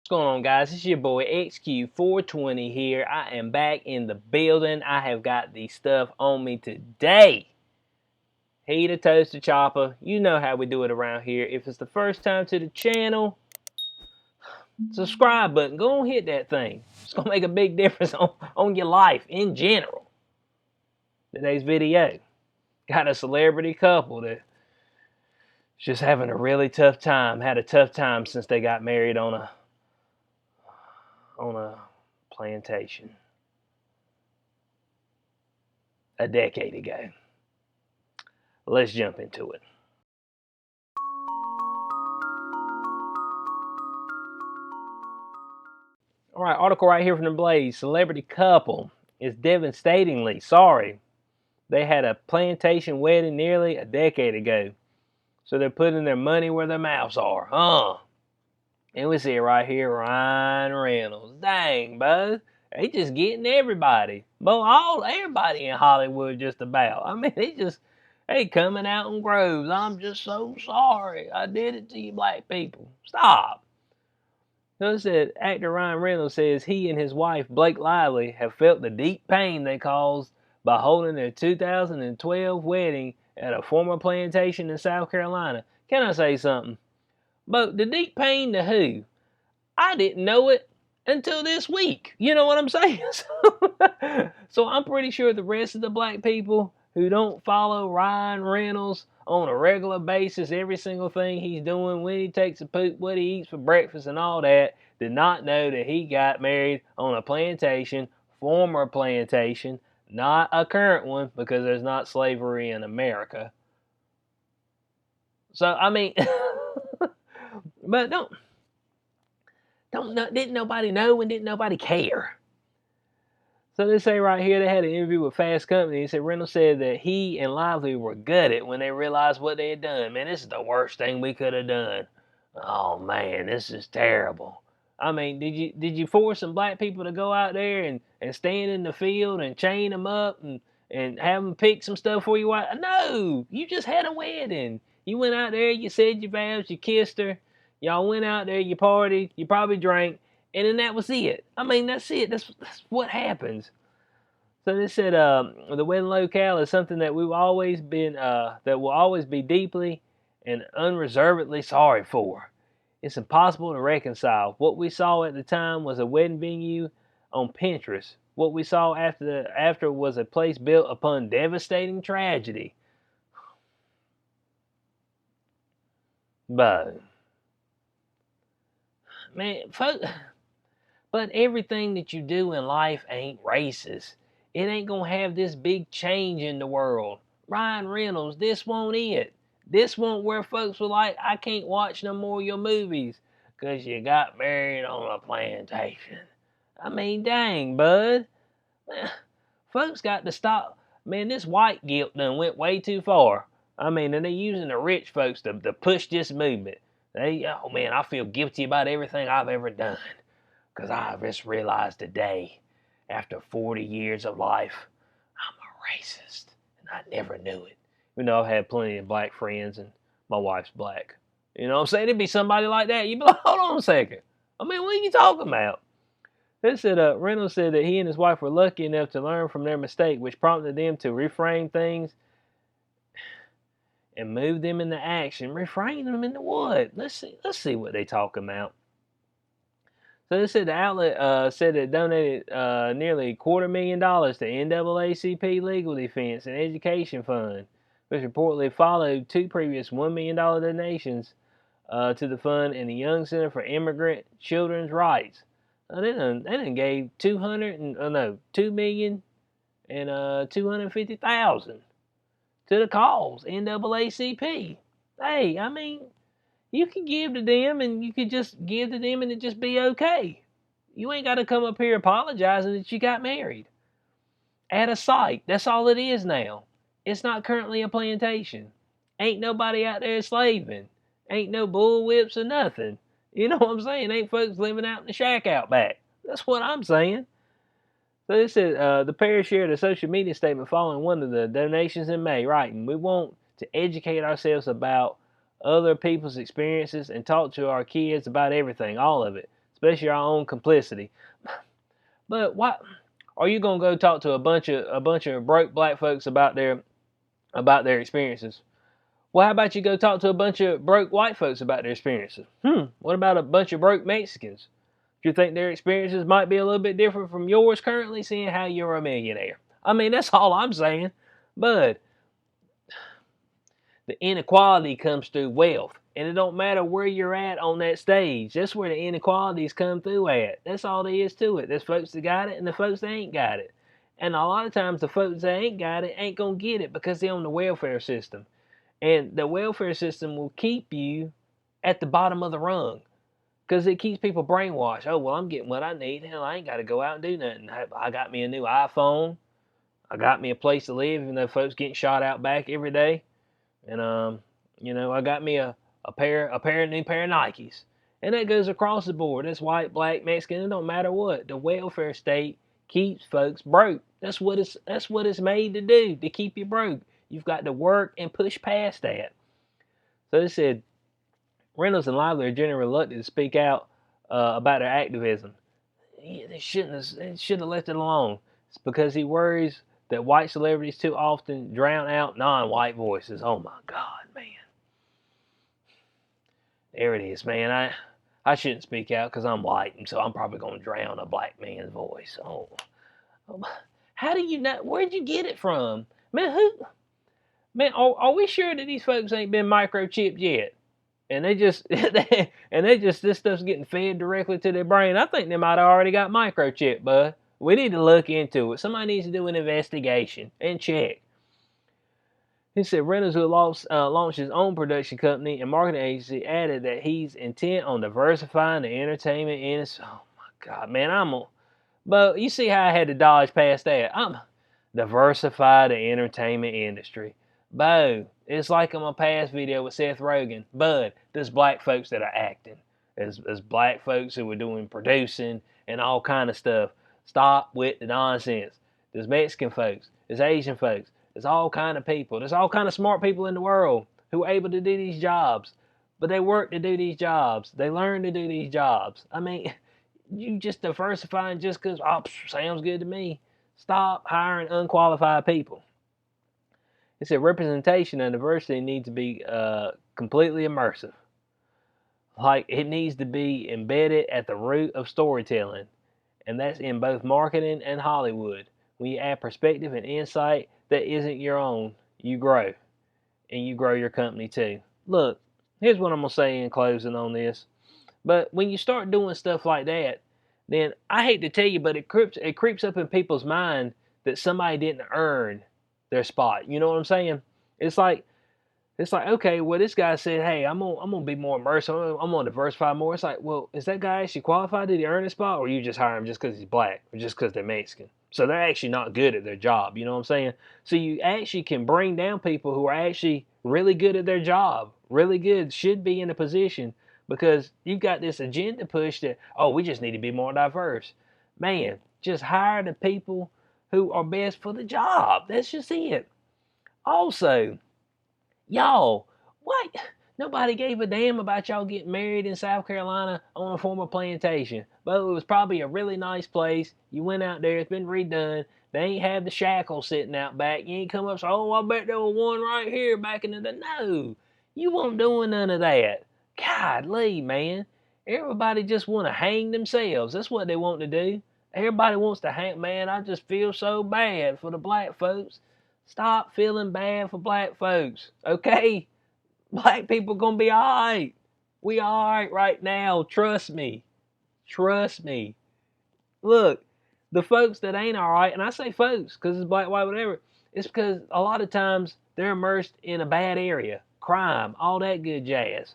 What's going on, guys? It's your boy XQ420 here. I am back in the building. I have got the stuff on me today. Heater, toaster, chopper. You know how we do it around here. If it's the first time to the channel, subscribe button. Go and hit that thing. It's going to make a big difference on your life in general. Today's video. Got a celebrity couple that's just having a really tough time. Had a tough time since they got married on a plantation a decade ago. Let's jump into it. All right, article right here from the Blaze. Celebrity couple is devastatingly sorry they had a plantation wedding nearly a decade ago. So they're putting their money where their mouths are, huh? And we see it right here, Ryan Reynolds. Dang, bud. They just getting everybody. But everybody in Hollywood just about. I mean, they coming out in groves. I'm just so sorry. I did it to you black people. Stop. So it said, actor Ryan Reynolds says he and his wife, Blake Lively, have felt the deep pain they caused by holding their 2012 wedding at a former plantation in South Carolina. Can I say something? But the deep pain to who? I didn't know it until this week. You know what I'm saying? So I'm pretty sure the rest of the black people who don't follow Ryan Reynolds on a regular basis, every single thing he's doing, when he takes a poop, what he eats for breakfast and all that, did not know that he got married on a plantation, former plantation, not a current one, because there's not slavery in America. So, I mean, but didn't nobody know and didn't nobody care. So they say right here they had an interview with Fast Company. He said Reynolds said that he and Lively were gutted when they realized what they had done. Man, this is the worst thing we could have done. Oh man, this is terrible. I mean, did you force some black people to go out there and stand in the field and chain them up and have them pick some stuff for you? No, you just had a wedding. You went out there, you said your vows, you kissed her. Y'all went out there, you partied, you probably drank, and then that was it. I mean, that's it. That's what happens. So they said the wedding locale is something that we've always been that will always be deeply and unreservedly sorry for. It's impossible to reconcile. What we saw at the time was a wedding venue on Pinterest. What we saw after was a place built upon devastating tragedy. But man, but everything that you do in life ain't racist. It ain't gonna have this big change in the world. Ryan Reynolds, this won't it. This won't where folks were like, I can't watch no more of your movies because you got married on a plantation. I mean, dang, bud. Folks got to stop. Man, this white guilt done went way too far. I mean, and they using the rich folks to push this movement. Oh man, I feel guilty about everything I've ever done. Because I just realized today, after 40 years of life, I'm a racist. And I never knew it. You know, I've had plenty of black friends and my wife's black. You know what I'm saying? It'd be somebody like that. You'd be like, hold on a second. I mean, what are you talking about? They said Reynolds said that he and his wife were lucky enough to learn from their mistake, which prompted them to reframe things and move them into action. Reframe them into what? Let's see what they talking about. So they said the outlet said it donated nearly $250,000 to NAACP legal defense and education fund, which reportedly followed two previous $1 million donations to the fund and the Young Center for Immigrant Children's Rights. They done gave $2,250,000 to the cause NAACP. Hey, I mean, you can give to them and you could just give to them and it just be okay. You ain't got to come up here apologizing that you got married at a site. That's all it is now. It's not currently a plantation. Ain't nobody out there slaving. Ain't no bullwhips or nothing. You know what I'm saying? Ain't folks living out in the shack out back. That's what I'm saying. So this is the pair shared a social media statement following one of the donations in May, writing, "We want to educate ourselves about other people's experiences and talk to our kids about everything, all of it, especially our own complicity. But why are you gonna go talk to a bunch of broke black folks about their experiences? Well, how about you go talk to a bunch of broke white folks about their experiences? What about a bunch of broke Mexicans? Do you think their experiences might be a little bit different from yours currently, seeing how you're a millionaire? I mean, that's all I'm saying. But the inequality comes through wealth. And it don't matter where you're at on that stage. That's where the inequalities come through at. That's all there is to it. There's folks that got it and the folks that ain't got it. And a lot of times the folks that ain't got it ain't going to get it because they're on the welfare system. And the welfare system will keep you at the bottom of the rung because it keeps people brainwashed. Oh, well, I'm getting what I need. Hell, I ain't got to go out and do nothing. I got me a new iPhone. I got me a place to live, even though folks getting shot out back every day. And I got me a new pair of Nikes. And that goes across the board. That's white, black, Mexican. It don't matter what. The welfare state keeps folks broke. That's what it's made to do, to keep you broke. You've got to work and push past that. So they said Reynolds and Lively are generally reluctant to speak out about their activism. They should have left it alone. It's because he worries that white celebrities too often drown out non-white voices. Oh my God, man. There it is, man. I shouldn't speak out because I'm white, and so I'm probably going to drown a black man's voice. Oh, how do you know? Where'd you get it from? Man, are we sure that these folks ain't been microchipped yet? And this stuff's getting fed directly to their brain. I think they might have already got microchipped, bud. We need to look into it. Somebody needs to do an investigation and check. He said Reynolds, who launched his own production company and marketing agency, added that he's intent on diversifying the entertainment industry. Oh my God, man, but you see how I had to dodge past that. I'm diversify the entertainment industry. Bo, it's like in my past video with Seth Rogen. Bud, there's black folks that are acting. There's black folks who are doing producing and all kind of stuff. Stop with the nonsense. There's Mexican folks. There's Asian folks. There's all kind of people. There's all kind of smart people in the world who are able to do these jobs. But they work to do these jobs. They learn to do these jobs. I mean, you just diversifying just because, sounds good to me. Stop hiring unqualified people. It said representation and diversity need to be completely immersive. Like, it needs to be embedded at the root of storytelling. And that's in both marketing and Hollywood. When you add perspective and insight that isn't your own, you grow. And you grow your company too. Look, here's what I'm going to say in closing on this. But when you start doing stuff like that, then I hate to tell you, but it creeps up in people's mind that somebody didn't earn their spot. You know what I'm saying? It's like, okay, well, this guy said, hey, I'm gonna be more immersive. I'm gonna diversify more. It's like, well, is that guy actually qualified? Did he earn a spot, or you just hire him just because he's black or just because they're Mexican? So they're actually not good at their job. You know what I'm saying? So you actually can bring down people who are actually really good at their job, really good, should be in a position, because you've got this agenda push that, oh, we just need to be more diverse. Man, just hire the people who are best for the job. That's just it. Also, y'all, what? Nobody gave a damn about y'all getting married in South Carolina on a former plantation. But it was probably a really nice place. You went out there, it's been redone. They ain't have the shackles sitting out back. You ain't come up and say, oh, I bet there was one right here back in the day. No, you weren't doing none of that. Golly, man. Everybody just want to hang themselves. That's what they want to do. Everybody wants to hang. Man, I just feel so bad for the black folks. Stop feeling bad for black folks, okay? Black people gonna be all right. We all right now. Trust me. Trust me. Look, the folks that ain't all right, and I say folks because it's black, white, whatever, it's because a lot of times they're immersed in a bad area, crime, all that good jazz.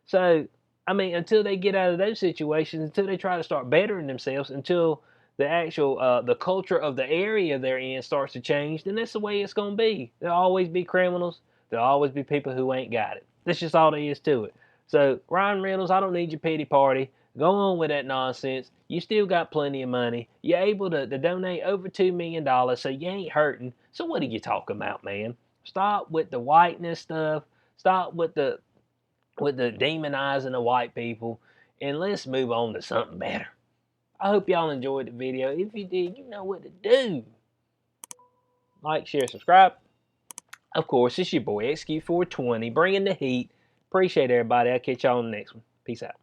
So, I mean, until they get out of those situations, until they try to start bettering themselves, until the actual the culture of the area they're in starts to change, then that's the way it's gonna be. There'll always be criminals. There'll always be people who ain't got it. That's just all there is to it. So, Ryan Reynolds, I don't need your pity party. Go on with that nonsense. You still got plenty of money. You're able to donate over $2 million, so you ain't hurting. So what are you talking about, man? Stop with the whiteness stuff. Stop with the demonizing the white people. and let's move on to something better. I hope y'all enjoyed the video. If you did, you know what to do. Like, share, subscribe. Of course, it's your boy XQ420 bringing the heat. Appreciate everybody. I'll catch y'all on the next one. Peace out.